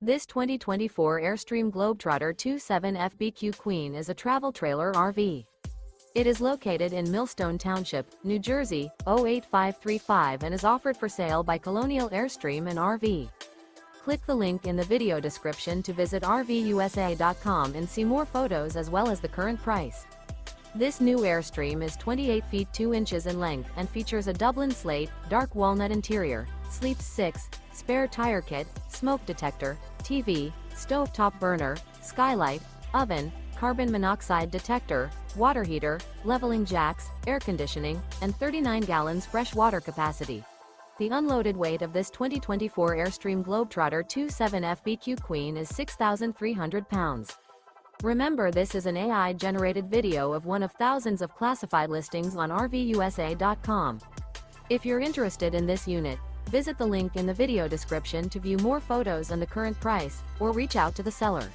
This 2024 Airstream Globetrotter 27 FBQ Queen is a travel trailer RV. It is located in Millstone Township, New Jersey, 08535 and is offered for sale by Colonial Airstream RV. Click the link in the video description to visit RVUSA.com and see more photos as well as the current price. This new Airstream is 28 feet 2 inches in length and features a Dublin Slate, dark walnut interior, sleeps 6, spare tire kit, smoke detector, TV, stovetop burner, skylight, oven, carbon monoxide detector, water heater, leveling jacks, air conditioning, and 39 gallons fresh water capacity. The unloaded weight of this 2024 Airstream Globetrotter 27 FBQ Queen is 6,300 pounds. Remember, this is an AI-generated video of one of thousands of classified listings on RVUSA.com. If you're interested in this unit, visit the link in the video description to view more photos and the current price, or reach out to the seller.